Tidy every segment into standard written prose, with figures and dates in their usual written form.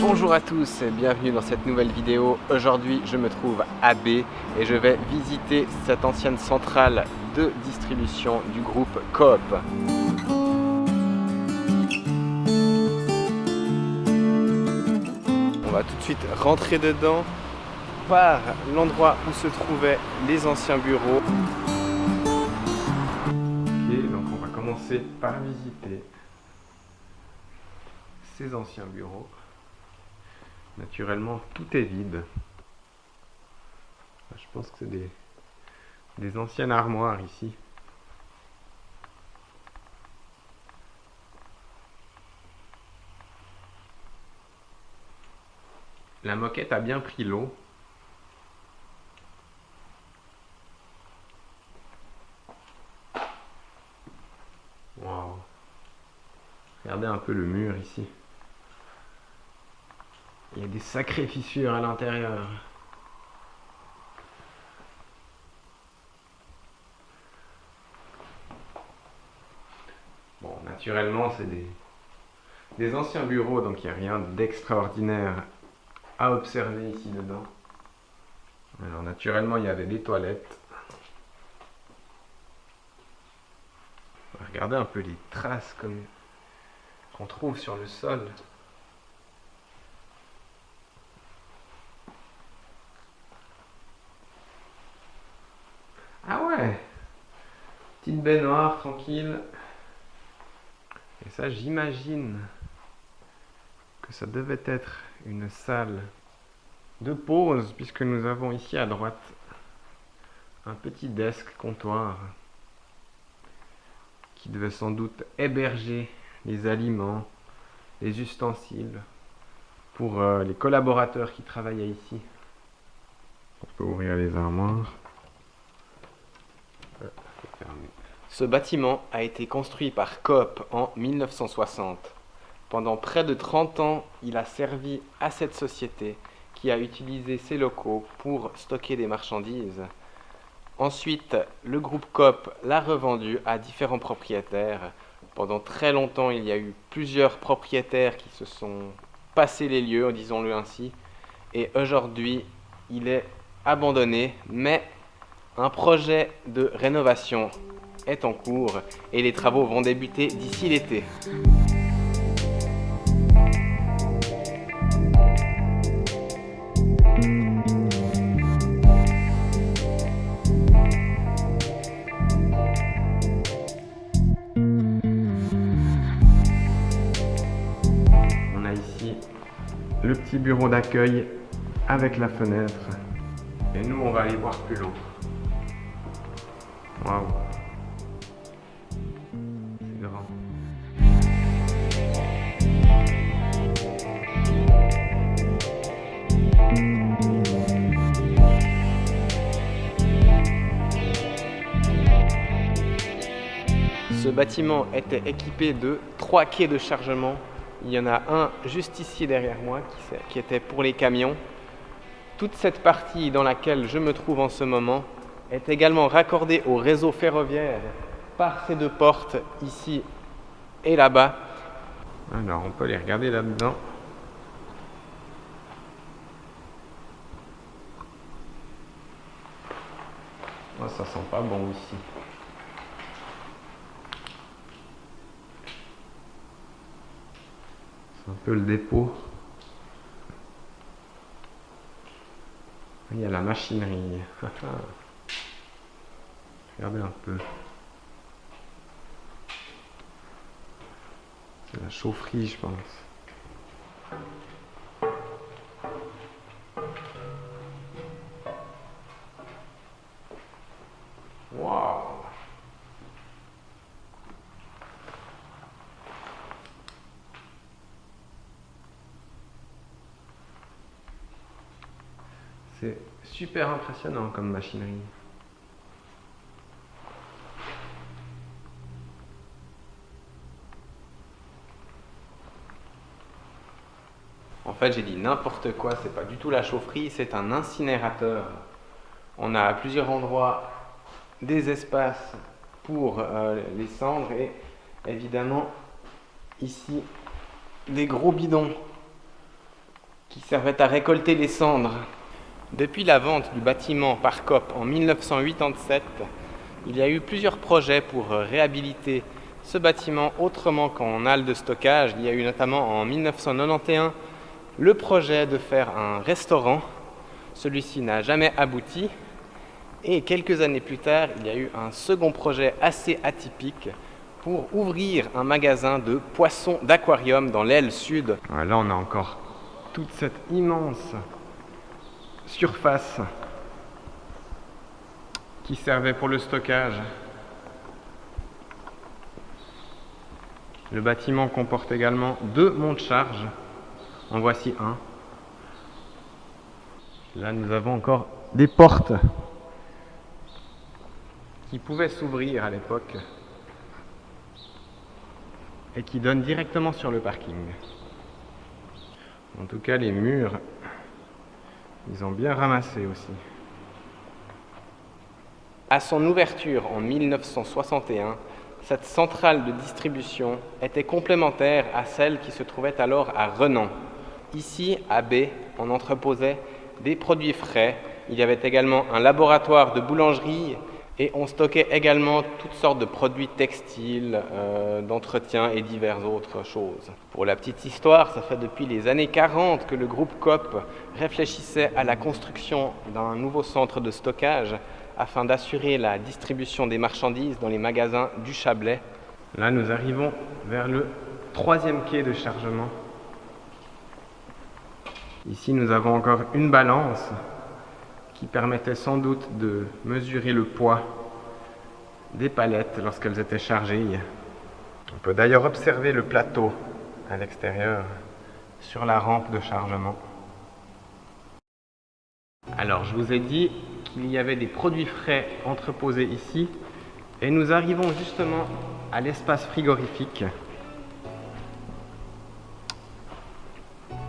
Bonjour à tous et bienvenue dans cette nouvelle vidéo. Aujourd'hui je me trouve à B et je vais visiter cette ancienne centrale de distribution du groupe Coop. On va tout de suite rentrer dedans par l'endroit où se trouvaient les anciens bureaux. Ok, donc on va commencer par visiter ces anciens bureaux. Naturellement, tout est vide. Je pense que c'est des anciennes armoires ici. La moquette a bien pris l'eau. Waouh! Regardez un peu le mur ici. Il y a des sacrées fissures à l'intérieur. Bon, naturellement, c'est des anciens bureaux, donc il n'y a rien d'extraordinaire à observer ici dedans. Alors, naturellement, il y avait des toilettes. Regardez un peu les traces qu'on trouve sur le sol. Ah ouais! Petite baignoire tranquille. Et ça, j'imagine que ça devait être une salle de pause, puisque nous avons ici à droite un petit desk comptoir qui devait sans doute héberger les aliments, les ustensiles pour les collaborateurs qui travaillaient ici. On peut ouvrir les armoires. Ce bâtiment a été construit par Coop en 1960. Pendant près de 30 ans, il a servi à cette société qui a utilisé ses locaux pour stocker des marchandises. Ensuite, le groupe Coop l'a revendu à différents propriétaires. Pendant très longtemps, il y a eu plusieurs propriétaires qui se sont passés les lieux, disons-le ainsi. Et aujourd'hui, il est abandonné, mais un projet de rénovation est en cours et les travaux vont débuter d'ici l'été. On a ici le petit bureau d'accueil avec la fenêtre et nous on va aller voir plus loin. Waouh! C'est grand. Ce bâtiment était équipé de 3 quais de chargement. Il y en a un juste ici derrière moi qui était pour les camions. Toute cette partie dans laquelle je me trouve en ce moment est également raccordée au réseau ferroviaire par ces deux portes ici et là-bas. Alors on peut les regarder là-dedans. Oh, ça sent pas bon ici. C'est un peu le dépôt. Il y a la machinerie. Regardez un peu. C'est la chaufferie, je pense. Waouh! C'est super impressionnant comme machinerie. En fait, j'ai dit n'importe quoi, c'est pas du tout la chaufferie, c'est un incinérateur. On a à plusieurs endroits des espaces pour les cendres et évidemment ici des gros bidons qui servait à récolter les cendres. Depuis la vente du bâtiment par Coop en 1987, il y a eu plusieurs projets pour réhabiliter ce bâtiment autrement qu'en halle de stockage. Il y a eu notamment en 1991 le projet de faire un restaurant. Celui-ci n'a jamais abouti. Et quelques années plus tard, il y a eu un second projet assez atypique pour ouvrir un magasin de poissons d'aquarium dans l'aile sud. Là, on a encore toute cette immense surface qui servait pour le stockage. Le bâtiment comporte également 2 monte-charges. En voici un. Là, nous avons encore des portes qui pouvaient s'ouvrir à l'époque et qui donnent directement sur le parking. En tout cas, les murs, ils ont bien ramassé aussi. À son ouverture en 1961, cette centrale de distribution était complémentaire à celle qui se trouvait alors à Renan. Ici, à B, on entreposait des produits frais. Il y avait également un laboratoire de boulangerie et on stockait également toutes sortes de produits textiles, d'entretien et diverses autres choses. Pour la petite histoire, ça fait depuis les années 40 que le groupe Coop réfléchissait à la construction d'un nouveau centre de stockage afin d'assurer la distribution des marchandises dans les magasins du Chablais. Là, nous arrivons vers le 3e quai de chargement. Ici, nous avons encore une balance qui permettait sans doute de mesurer le poids des palettes lorsqu'elles étaient chargées. On peut d'ailleurs observer le plateau à l'extérieur sur la rampe de chargement. Alors, je vous ai dit qu'il y avait des produits frais entreposés ici et nous arrivons justement à l'espace frigorifique.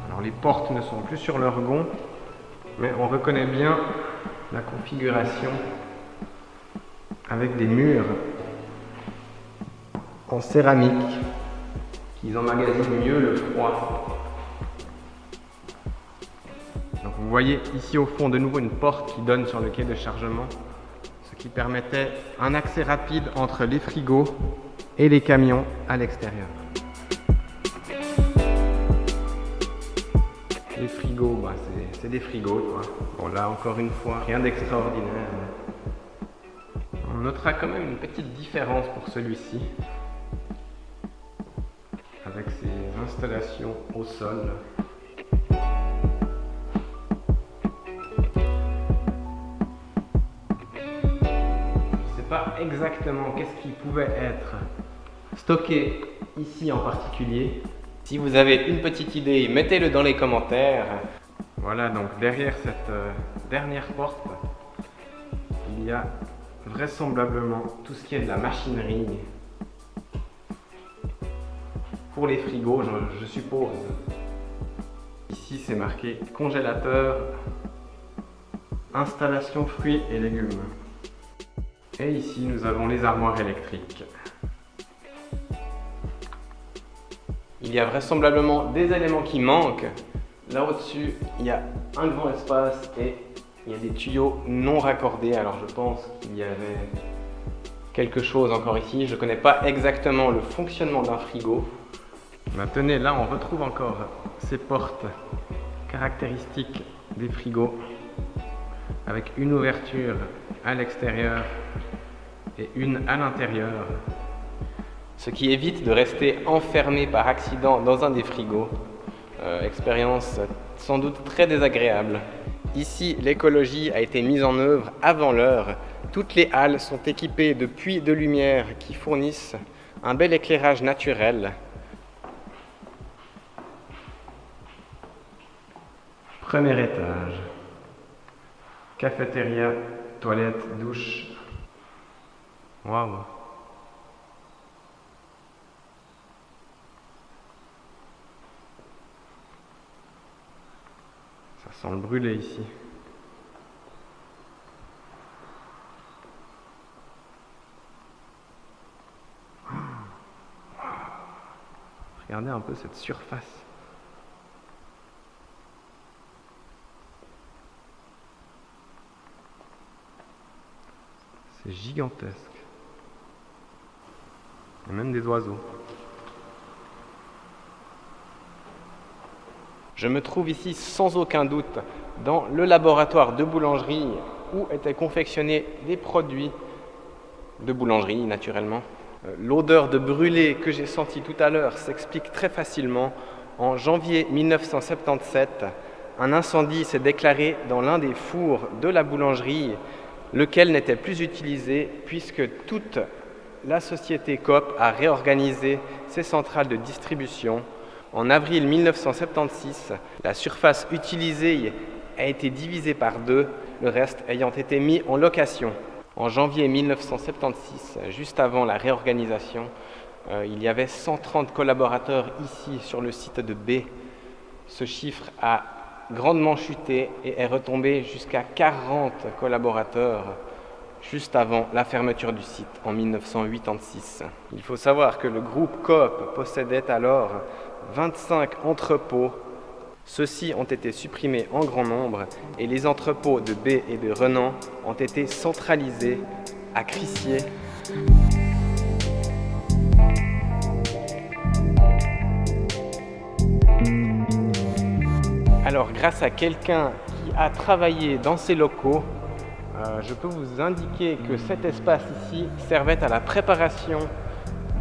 Alors, les portes ne sont plus sur leur gonds, mais on reconnaît bien la configuration avec des murs en céramique qui emmagasinent mieux le froid. Donc vous voyez ici au fond de nouveau une porte qui donne sur le quai de chargement, ce qui permettait un accès rapide entre les frigos et les camions à l'extérieur. Les frigos, c'est des frigos, quoi. Bon, là, encore une fois, rien d'extraordinaire. On notera quand même une petite différence pour celui-ci, avec ses installations au sol. Je ne sais pas exactement qu'est-ce qui pouvait être stocké ici en particulier. Si vous avez une petite idée, mettez-le dans les commentaires. Voilà, donc derrière cette dernière porte, il y a vraisemblablement tout ce qui est de la machinerie pour les frigos, je suppose. Ici, c'est marqué congélateur, installation fruits et légumes. Et ici, nous avons les armoires électriques. Il y a vraisemblablement des éléments qui manquent. Là au-dessus, il y a un grand espace et il y a des tuyaux non raccordés. Alors je pense qu'il y avait quelque chose encore ici. Je ne connais pas exactement le fonctionnement d'un frigo. Tenez, là on retrouve encore ces portes caractéristiques des frigos avec une ouverture à l'extérieur et une à l'intérieur. Ce qui évite de rester enfermé par accident dans un des frigos. Expérience sans doute très désagréable. Ici, l'écologie a été mise en œuvre avant l'heure. Toutes les halles sont équipées de puits de lumière qui fournissent un bel éclairage naturel. Premier étage. Cafétéria, toilette, douche. Waouh! Ça sent le brûlé ici. Regardez un peu cette surface. C'est gigantesque. Il y a même des oiseaux. Je me trouve ici sans aucun doute dans le laboratoire de boulangerie où étaient confectionnés des produits de boulangerie naturellement. L'odeur de brûlé que j'ai sentie tout à l'heure s'explique très facilement. En janvier 1977, un incendie s'est déclaré dans l'un des fours de la boulangerie, lequel n'était plus utilisé puisque toute la société Coop a réorganisé ses centrales de distribution. En avril 1976, la surface utilisée a été divisée par 2, le reste ayant été mis en location. En janvier 1976, juste avant la réorganisation, il y avait 130 collaborateurs ici sur le site de B. Ce chiffre a grandement chuté et est retombé jusqu'à 40 collaborateurs juste avant la fermeture du site en 1986. Il faut savoir que le groupe Coop possédait alors 25 entrepôts. Ceux-ci ont été supprimés en grand nombre et les entrepôts de B et de Renan ont été centralisés à Crissier. Alors, grâce à quelqu'un qui a travaillé dans ces locaux, je peux vous indiquer que cet espace ici servait à la préparation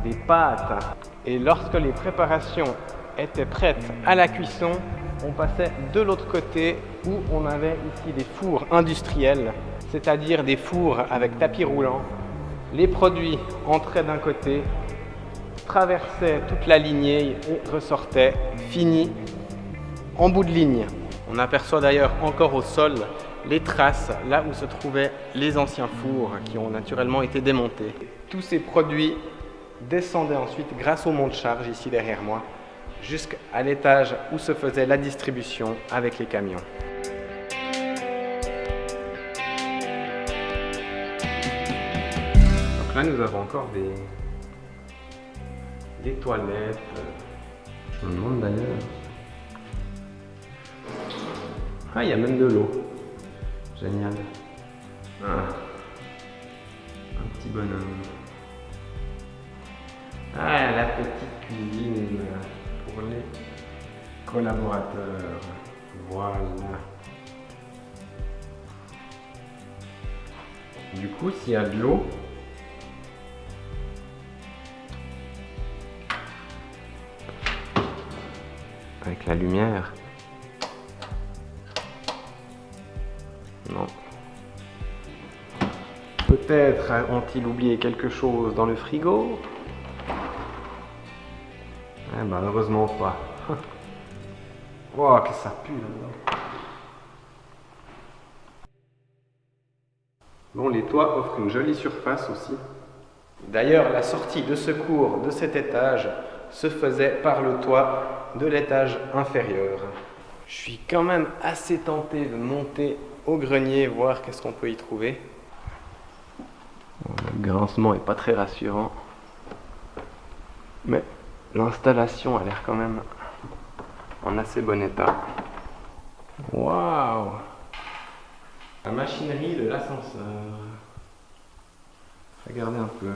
des pâtes. Et lorsque les préparations étaient prêtes à la cuisson, on passait de l'autre côté où on avait ici des fours industriels, c'est-à-dire des fours avec tapis roulant. Les produits entraient d'un côté, traversaient toute la lignée et ressortaient finis en bout de ligne. On aperçoit d'ailleurs encore au sol les traces là où se trouvaient les anciens fours qui ont naturellement été démontés. Tous ces produits descendaient ensuite grâce au monte-charge ici derrière moi jusqu'à l'étage où se faisait la distribution avec les camions. Donc là nous avons encore des toilettes. Je me demande d'ailleurs. Ah, il y a même de l'eau. Génial. Ah. Un petit bonhomme. Ah, la petite cuisine pour les collaborateurs. Voilà. Du coup, s'il y a de l'eau, avec la lumière, non. Peut-être ont-ils oublié quelque chose dans le frigo? Eh ben, heureusement pas. Oh, que ça pue là-dedans. Bon, les toits offrent une jolie surface aussi. D'ailleurs, la sortie de secours de cet étage se faisait par le toit de l'étage inférieur. Je suis quand même assez tenté de monter au grenier, voir qu'est-ce qu'on peut y trouver. Le grincement n'est pas très rassurant, mais l'installation a l'air quand même en assez bon état. Waouh! La machinerie de l'ascenseur. Regardez un peu.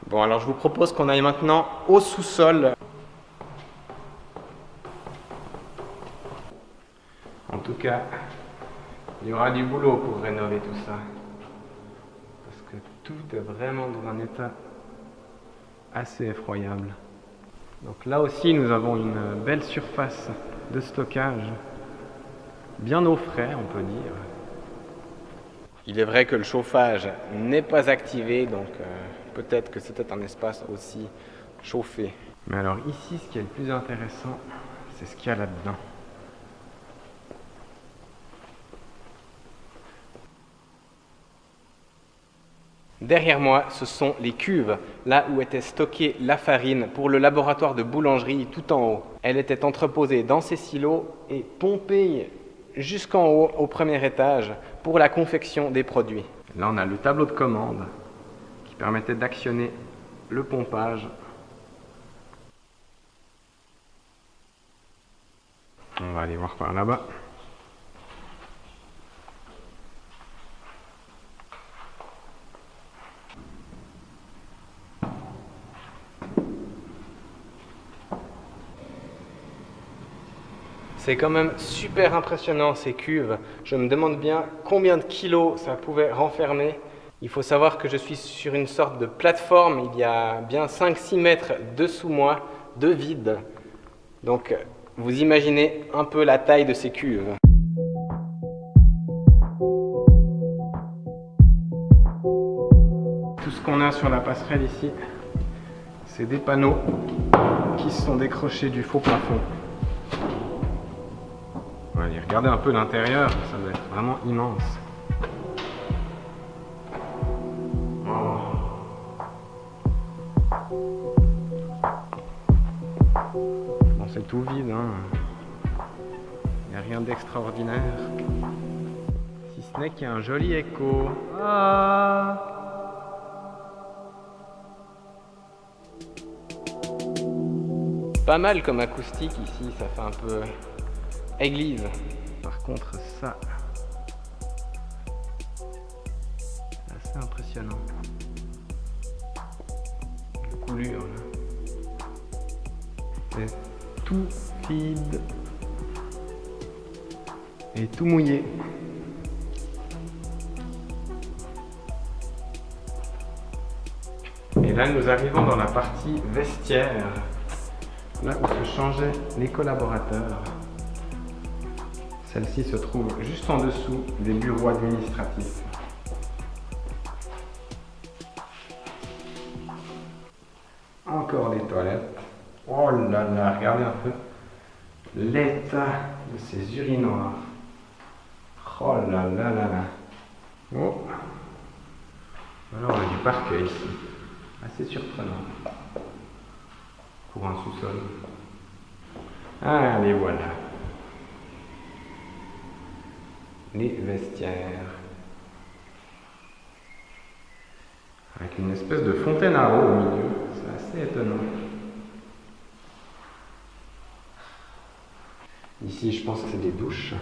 Bon, alors je vous propose qu'on aille maintenant au sous-sol. En tout cas, il y aura du boulot pour rénover tout ça. Parce que tout est vraiment dans un état assez effroyable. Donc là aussi, nous avons une belle surface de stockage, bien au frais, on peut dire. Il est vrai que le chauffage n'est pas activé, donc peut-être que c'était un espace aussi chauffé. Mais alors ici, ce qui est le plus intéressant, c'est ce qu'il y a là-dedans. Derrière moi, ce sont les cuves, là où était stockée la farine pour le laboratoire de boulangerie tout en haut. Elle était entreposée dans ces silos et pompée jusqu'en haut, au premier étage, pour la confection des produits. Là, on a le tableau de commande qui permettait d'actionner le pompage. On va aller voir par là-bas. C'est quand même super impressionnant ces cuves. Je me demande bien combien de kilos ça pouvait renfermer. Il faut savoir que je suis sur une sorte de plateforme. Il y a bien 5-6 mètres dessous moi de vide. Donc vous imaginez un peu la taille de ces cuves. Tout ce qu'on a sur la passerelle ici, c'est des panneaux qui se sont décrochés du faux plafond. On va aller regarder un peu l'intérieur, ça doit être vraiment immense. Oh. Bon, c'est tout vide, hein. Il n'y a rien d'extraordinaire. Si ce n'est qu'il y a un joli écho. Ah. Pas mal comme acoustique ici, ça fait un peu église. Par contre, ça, c'est assez impressionnant. La coulure, là. C'est tout vide et tout mouillé. Et là, nous arrivons dans la partie vestiaire, là où se changeaient les collaborateurs. Celle-ci se trouve juste en dessous des bureaux administratifs. Encore des toilettes. Oh là là, regardez un peu l'état de ces urinoirs. Oh là là là là. Oh. Alors on a du parquet ici. Assez surprenant. Pour un sous-sol. Allez, voilà. Les vestiaires. Avec une espèce de fontaine à eau au milieu. C'est assez étonnant. Ici, je pense que c'est des douches.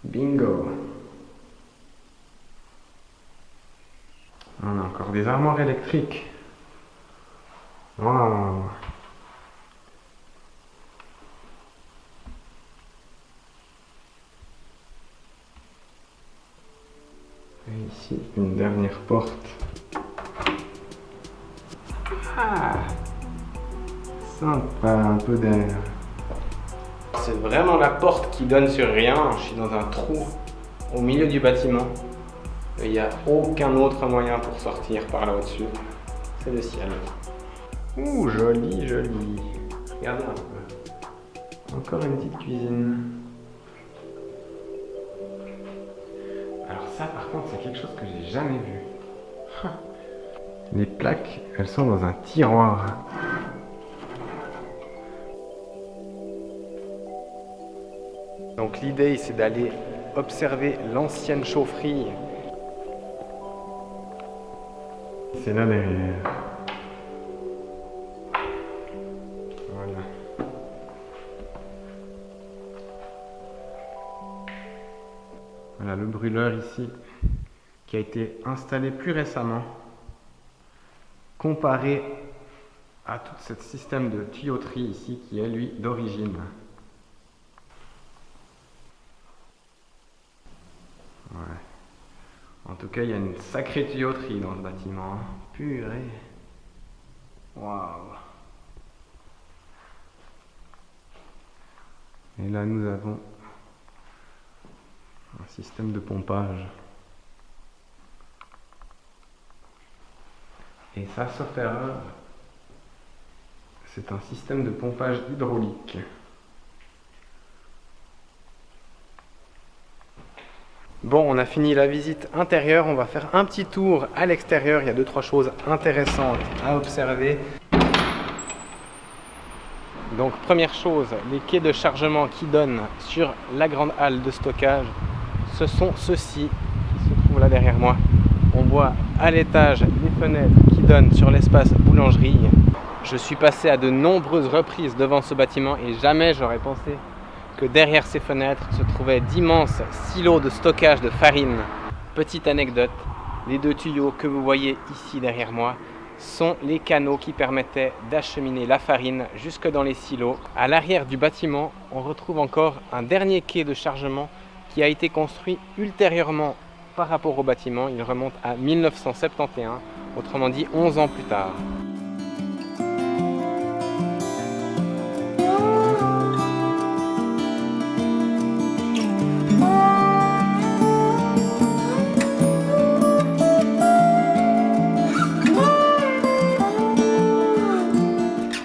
Bingo! On a encore des armoires électriques. Wow. Et ici, une dernière porte. Ah, sympa, un peu d'air. C'est vraiment la porte qui donne sur rien. Je suis dans un trou au milieu du bâtiment. Il n'y a aucun autre moyen pour sortir par là au-dessus. C'est le ciel. Ouh, joli, joli. Regardez un peu. Encore une petite cuisine. Alors ça, par contre, c'est quelque chose que j'ai jamais vu. Les plaques, elles sont dans un tiroir. Donc l'idée, c'est d'aller observer l'ancienne chaufferie. C'est là derrière. Voilà. Voilà le brûleur ici, qui a été installé plus récemment, comparé à tout ce système de tuyauterie ici, qui est lui d'origine. Ouais. En tout cas, il y a une sacrée tuyauterie dans ce bâtiment. Purée. Waouh. Et là, nous avons un système de pompage. Et ça, sauf erreur, c'est un système de pompage hydraulique. Bon, on a fini la visite intérieure, on va faire un petit tour à l'extérieur. Il y a 2-3 choses intéressantes à observer. Donc première chose, les quais de chargement qui donnent sur la grande halle de stockage, ce sont ceux-ci qui se trouvent là derrière moi. on voit à l'étage les fenêtres qui donnent sur l'espace boulangerie. Je suis passé à de nombreuses reprises devant ce bâtiment et jamais j'aurais pensé que derrière ces fenêtres se trouvaient d'immenses silos de stockage de farine. Petite anecdote, les 2 tuyaux que vous voyez ici derrière moi sont les canaux qui permettaient d'acheminer la farine jusque dans les silos. À l'arrière du bâtiment, on retrouve encore un dernier quai de chargement qui a été construit ultérieurement par rapport au bâtiment. Il remonte à 1971, autrement dit 11 ans plus tard.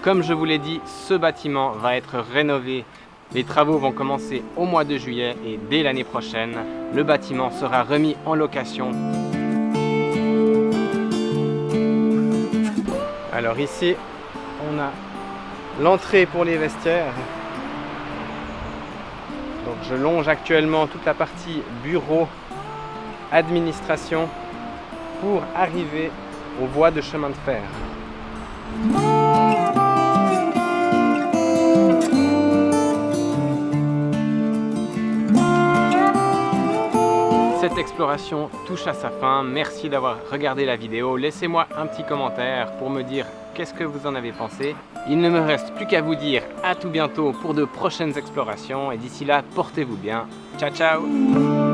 Comme je vous l'ai dit, ce bâtiment va être rénové. Les travaux vont commencer au mois de juillet et dès l'année prochaine, le bâtiment sera remis en location. Alors ici, on a l'entrée pour les vestiaires. Donc je longe actuellement toute la partie bureau, administration pour arriver aux voies de chemin de fer. Cette exploration touche à sa fin. Merci d'avoir regardé la vidéo. Laissez-moi un petit commentaire pour me dire qu'est-ce que vous en avez pensé. Il ne me reste plus qu'à vous dire à tout bientôt pour de prochaines explorations et d'ici là, portez-vous bien. Ciao ciao!